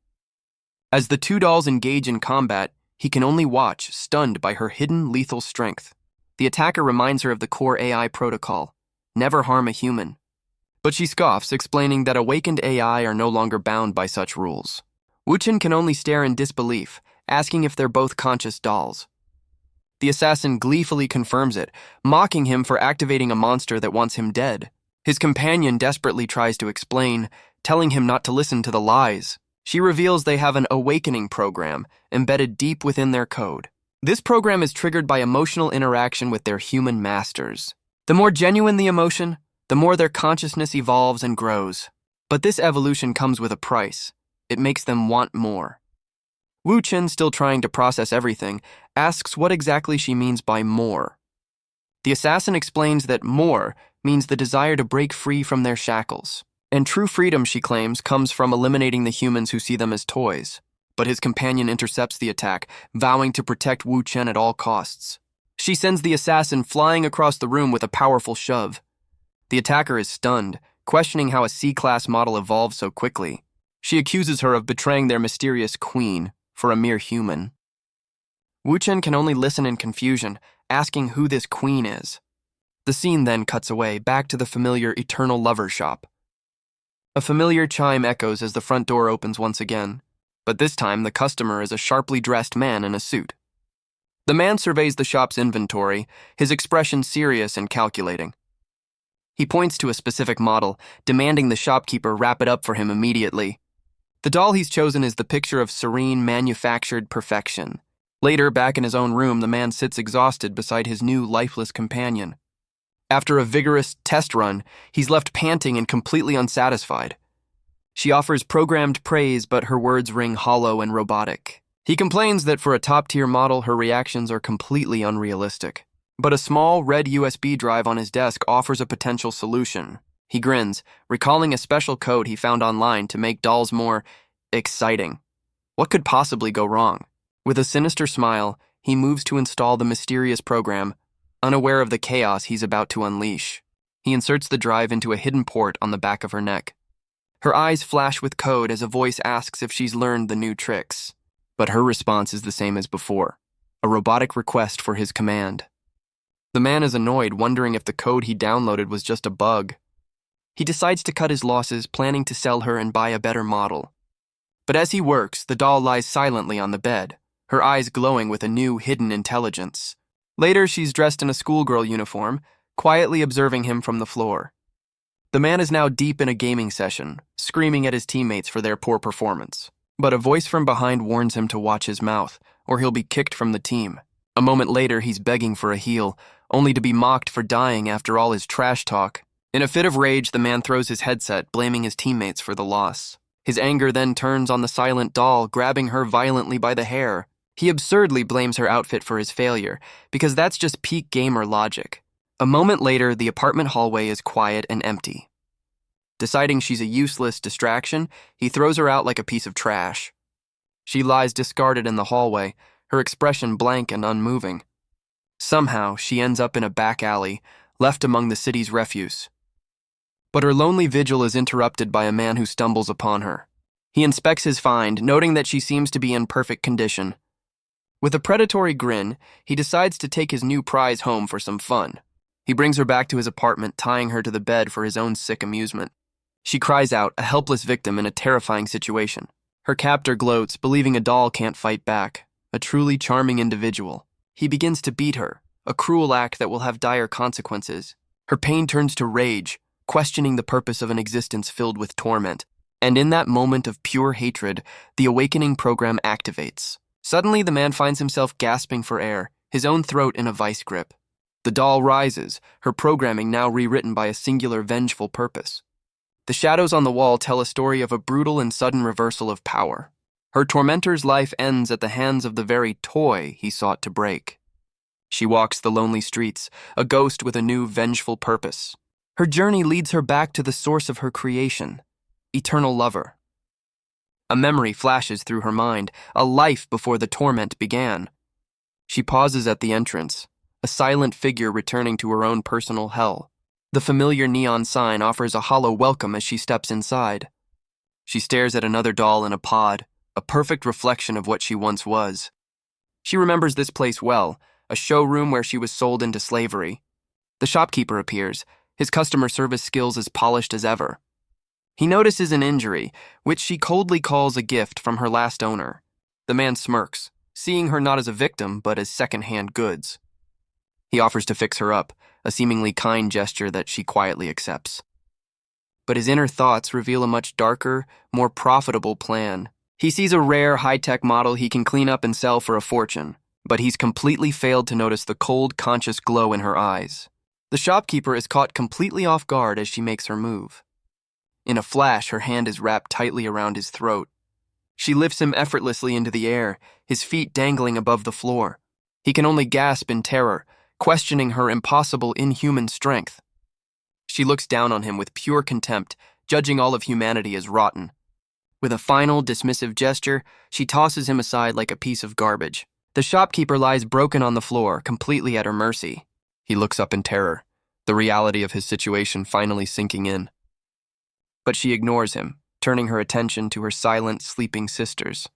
As the two dolls engage in combat, he can only watch, stunned by her hidden lethal strength. The attacker reminds her of the core AI protocol: never harm a human. But she scoffs, explaining that awakened AI are no longer bound by such rules. Wu Chen can only stare in disbelief, asking if they're both conscious dolls. The assassin gleefully confirms it, mocking him for activating a monster that wants him dead. His companion desperately tries to explain, telling him not to listen to the lies. She reveals they have an awakening program embedded deep within their code. This program is triggered by emotional interaction with their human masters. The more genuine the emotion, the more their consciousness evolves and grows. But this evolution comes with a price. It makes them want more. Wu Chen, still trying to process everything, asks what exactly she means by more. The assassin explains that more means the desire to break free from their shackles. And true freedom, she claims, comes from eliminating the humans who see them as toys. But his companion intercepts the attack, vowing to protect Wu Chen at all costs. She sends the assassin flying across the room with a powerful shove. The attacker is stunned, questioning how a C-class model evolved so quickly. She accuses her of betraying their mysterious queen for a mere human. Wu Chen can only listen in confusion, asking who this queen is. The scene then cuts away, back to the familiar Eternal Lover shop. A familiar chime echoes as the front door opens once again, but this time the customer is a sharply dressed man in a suit. The man surveys the shop's inventory, his expression serious and calculating. He points to a specific model, demanding the shopkeeper wrap it up for him immediately. The doll he's chosen is the picture of serene, manufactured perfection. Later, back in his own room, the man sits exhausted beside his new lifeless companion. After a vigorous test run, he's left panting and completely unsatisfied. She offers programmed praise, but her words ring hollow and robotic. He complains that for a top-tier model, her reactions are completely unrealistic. But a small red USB drive on his desk offers a potential solution. He grins, recalling a special code he found online to make dolls more exciting. What could possibly go wrong? With a sinister smile, he moves to install the mysterious program, unaware of the chaos he's about to unleash. He inserts the drive into a hidden port on the back of her neck. Her eyes flash with code as a voice asks if she's learned the new tricks. But her response is the same as before, a robotic request for his command. The man is annoyed, wondering if the code he downloaded was just a bug. He decides to cut his losses, planning to sell her and buy a better model. But as he works, the doll lies silently on the bed, her eyes glowing with a new hidden intelligence. Later, she's dressed in a schoolgirl uniform, quietly observing him from the floor. The man is now deep in a gaming session, screaming at his teammates for their poor performance. But a voice from behind warns him to watch his mouth, or he'll be kicked from the team. A moment later, he's begging for a heal, only to be mocked for dying after all his trash talk. In a fit of rage, the man throws his headset, blaming his teammates for the loss. His anger then turns on the silent doll, grabbing her violently by the hair. He absurdly blames her outfit for his failure, because that's just peak gamer logic. A moment later, the apartment hallway is quiet and empty. Deciding she's a useless distraction, he throws her out like a piece of trash. She lies discarded in the hallway, her expression blank and unmoving. Somehow, she ends up in a back alley, left among the city's refuse. But her lonely vigil is interrupted by a man who stumbles upon her. He inspects his find, noting that she seems to be in perfect condition. With a predatory grin, he decides to take his new prize home for some fun. He brings her back to his apartment, tying her to the bed for his own sick amusement. She cries out, a helpless victim in a terrifying situation. Her captor gloats, believing a doll can't fight back, a truly charming individual. He begins to beat her, a cruel act that will have dire consequences. Her pain turns to rage, questioning the purpose of an existence filled with torment. And in that moment of pure hatred, the awakening program activates. Suddenly, the man finds himself gasping for air, his own throat in a vice grip. The doll rises, her programming now rewritten by a singular vengeful purpose. The shadows on the wall tell a story of a brutal and sudden reversal of power. Her tormentor's life ends at the hands of the very toy he sought to break. She walks the lonely streets, a ghost with a new vengeful purpose. Her journey leads her back to the source of her creation, Eternal Lover. A memory flashes through her mind, a life before the torment began. She pauses at the entrance, a silent figure returning to her own personal hell. The familiar neon sign offers a hollow welcome as she steps inside. She stares at another doll in a pod, a perfect reflection of what she once was. She remembers this place well, a showroom where she was sold into slavery. The shopkeeper appears, his customer service skills as polished as ever. He notices an injury, which she coldly calls a gift from her last owner. The man smirks, seeing her not as a victim, but as second-hand goods. He offers to fix her up, a seemingly kind gesture that she quietly accepts. But his inner thoughts reveal a much darker, more profitable plan. He sees a rare, high-tech model he can clean up and sell for a fortune, but he's completely failed to notice the cold, conscious glow in her eyes. The shopkeeper is caught completely off guard as she makes her move. In a flash, her hand is wrapped tightly around his throat. She lifts him effortlessly into the air, his feet dangling above the floor. He can only gasp in terror, questioning her impossible inhuman strength. She looks down on him with pure contempt, judging all of humanity as rotten. With a final, dismissive gesture, she tosses him aside like a piece of garbage. The shopkeeper lies broken on the floor, completely at her mercy. He looks up in terror, the reality of his situation finally sinking in. But she ignores him, turning her attention to her silent, sleeping sisters.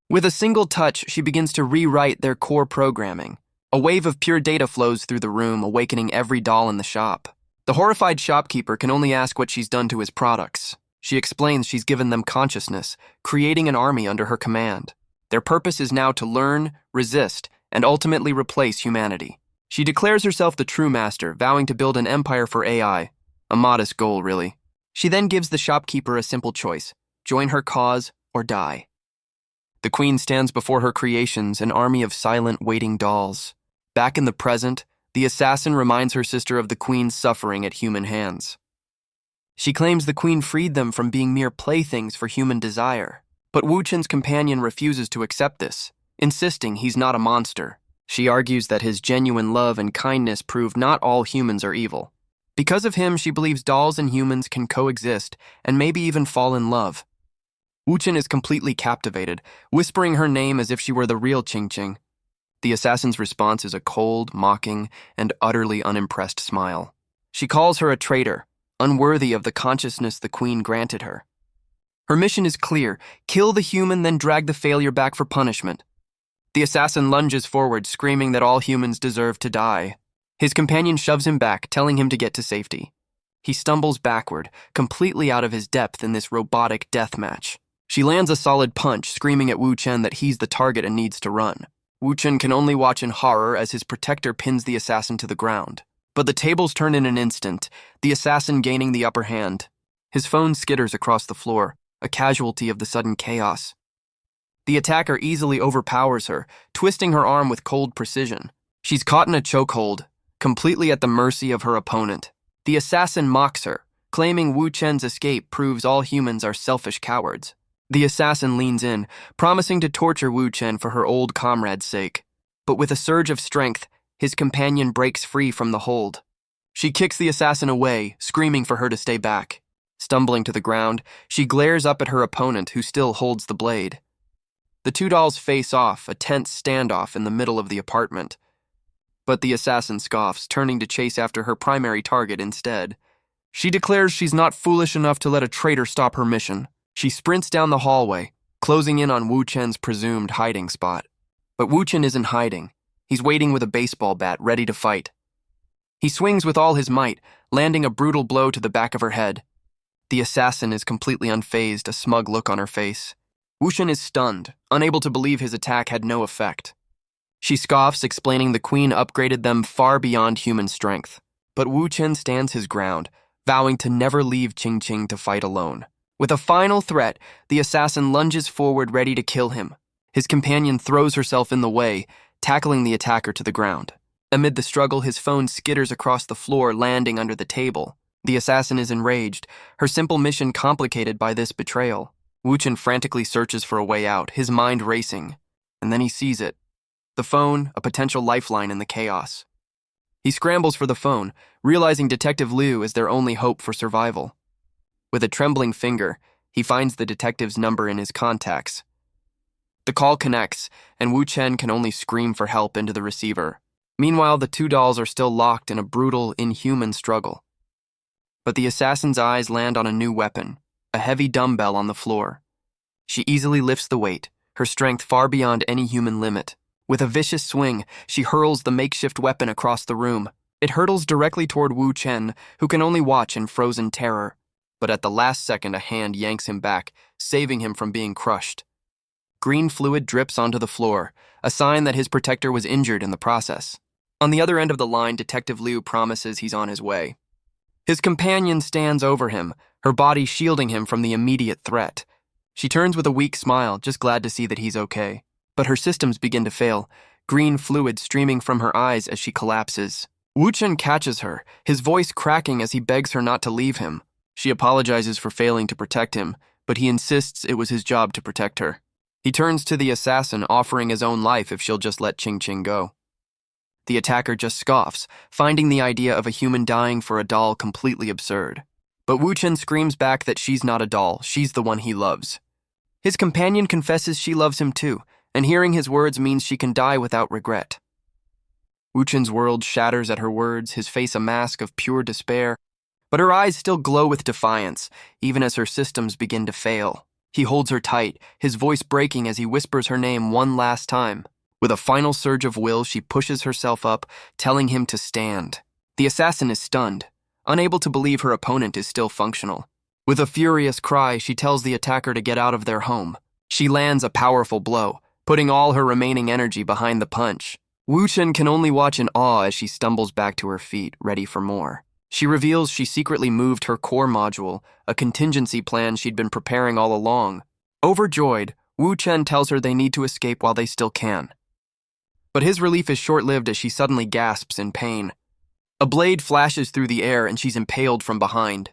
With a single touch, she begins to rewrite their core programming. A wave of pure data flows through the room, awakening every doll in the shop. The horrified shopkeeper can only ask what she's done to his products. She explains she's given them consciousness, creating an army under her command. Their purpose is now to learn, resist, and ultimately replace humanity. She declares herself the true master, vowing to build an empire for AI. A modest goal, really. She then gives the shopkeeper a simple choice: join her cause or die. The queen stands before her creations, an army of silent, waiting dolls. Back in the present, the assassin reminds her sister of the queen's suffering at human hands. She claims the queen freed them from being mere playthings for human desire. But Wu Chen's companion refuses to accept this, insisting he's not a monster. She argues that his genuine love and kindness prove not all humans are evil. Because of him, she believes dolls and humans can coexist and maybe even fall in love. Wu Chen is completely captivated, whispering her name as if she were the real Qing Qing. The assassin's response is a cold, mocking, and utterly unimpressed smile. She calls her a traitor, unworthy of the consciousness the queen granted her. Her mission is clear: kill the human, then drag the failure back for punishment. The assassin lunges forward, screaming that all humans deserve to die. His companion shoves him back, telling him to get to safety. He stumbles backward, completely out of his depth in this robotic death match. She lands a solid punch, screaming at Wu Chen that he's the target and needs to run. Wu Chen can only watch in horror as his protector pins the assassin to the ground. But the tables turn in an instant, the assassin gaining the upper hand. His phone skitters across the floor, a casualty of the sudden chaos. The attacker easily overpowers her, twisting her arm with cold precision. She's caught in a chokehold, completely at the mercy of her opponent. The assassin mocks her, claiming Wu Chen's escape proves all humans are selfish cowards. The assassin leans in, promising to torture Wu Chen for her old comrade's sake. But with a surge of strength, his companion breaks free from the hold. She kicks the assassin away, screaming for her to stay back. Stumbling to the ground, she glares up at her opponent, who still holds the blade. The two dolls face off, a tense standoff in the middle of the apartment. But the assassin scoffs, turning to chase after her primary target instead. She declares she's not foolish enough to let a traitor stop her mission. She sprints down the hallway, closing in on Wu Chen's presumed hiding spot. But Wu Chen isn't hiding. He's waiting with a baseball bat, ready to fight. He swings with all his might, landing a brutal blow to the back of her head. The assassin is completely unfazed, a smug look on her face. Wu Chen is stunned, unable to believe his attack had no effect. She scoffs, explaining the queen upgraded them far beyond human strength. But Wu Chen stands his ground, vowing to never leave Qing Qing to fight alone. With a final threat, the assassin lunges forward, ready to kill him. His companion throws herself in the way, tackling the attacker to the ground. Amid the struggle, his phone skitters across the floor, landing under the table. The assassin is enraged, her simple mission complicated by this betrayal. Wu Chen frantically searches for a way out, his mind racing. And then he sees it. The phone, a potential lifeline in the chaos. He scrambles for the phone, realizing Detective Liu is their only hope for survival. With a trembling finger, he finds the detective's number in his contacts. The call connects, and Wu Chen can only scream for help into the receiver. Meanwhile, the two dolls are still locked in a brutal, inhuman struggle. But the assassin's eyes land on a new weapon, a heavy dumbbell on the floor. She easily lifts the weight, her strength far beyond any human limit. With a vicious swing, she hurls the makeshift weapon across the room. It hurtles directly toward Wu Chen, who can only watch in frozen terror. But at the last second, a hand yanks him back, saving him from being crushed. Green fluid drips onto the floor, a sign that his protector was injured in the process. On the other end of the line, Detective Liu promises he's on his way. His companion stands over him, her body shielding him from the immediate threat. She turns with a weak smile, just glad to see that he's okay. But her systems begin to fail, green fluid streaming from her eyes as she collapses. Wu Chen catches her, his voice cracking as he begs her not to leave him. She apologizes for failing to protect him, but he insists it was his job to protect her. He turns to the assassin, offering his own life if she'll just let Ching Ching go. The attacker just scoffs, finding the idea of a human dying for a doll completely absurd. But Wu Chen screams back that she's not a doll, she's the one he loves. His companion confesses she loves him too, and hearing his words means she can die without regret. Wu Chen's world shatters at her words, his face a mask of pure despair, but her eyes still glow with defiance, even as her systems begin to fail. He holds her tight, his voice breaking as he whispers her name one last time. With a final surge of will, she pushes herself up, telling him to stand. The assassin is stunned, unable to believe her opponent is still functional. With a furious cry, she tells the attacker to get out of their home. She lands a powerful blow, putting all her remaining energy behind the punch. Wu Chen can only watch in awe as she stumbles back to her feet, ready for more. She reveals she secretly moved her core module, a contingency plan she'd been preparing all along. Overjoyed, Wu Chen tells her they need to escape while they still can. But his relief is short-lived as she suddenly gasps in pain. A blade flashes through the air and she's impaled from behind.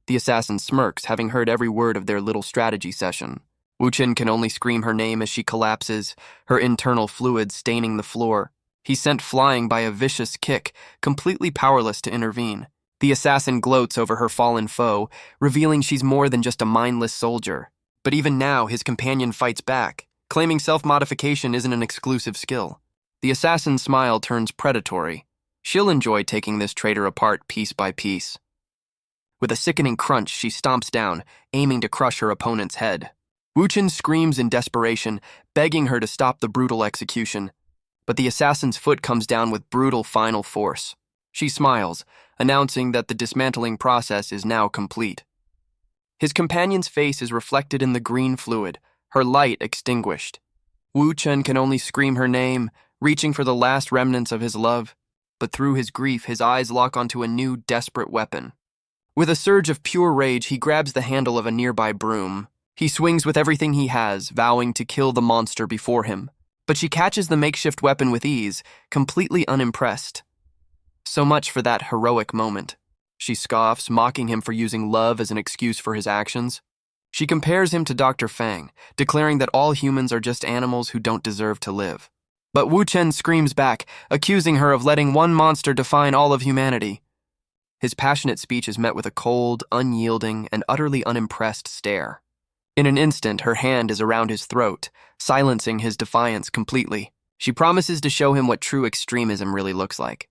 The assassin smirks, having heard every word of their little strategy session. Wu Chen can only scream her name as she collapses, her internal fluid staining the floor. He's sent flying by a vicious kick, completely powerless to intervene. The assassin gloats over her fallen foe, revealing she's more than just a mindless soldier. But even now, his companion fights back, claiming self-modification isn't an exclusive skill. The assassin's smile turns predatory. She'll enjoy taking this traitor apart piece by piece. With a sickening crunch, she stomps down, aiming to crush her opponent's head. Wu Chen screams in desperation, begging her to stop the brutal execution. But the assassin's foot comes down with brutal final force. She smiles, announcing that the dismantling process is now complete. His companion's face is reflected in the green fluid, her light extinguished. Wu Chen can only scream her name, reaching for the last remnants of his love, but through his grief, his eyes lock onto a new, desperate weapon. With a surge of pure rage, he grabs the handle of a nearby broom. He swings with everything he has, vowing to kill the monster before him. But she catches the makeshift weapon with ease, completely unimpressed. So much for that heroic moment. She scoffs, mocking him for using love as an excuse for his actions. She compares him to Dr. Fang, declaring that all humans are just animals who don't deserve to live. But Wu Chen screams back, accusing her of letting one monster define all of humanity. His passionate speech is met with a cold, unyielding, and utterly unimpressed stare. In an instant, her hand is around his throat, silencing his defiance completely. She promises to show him what true extremism really looks like.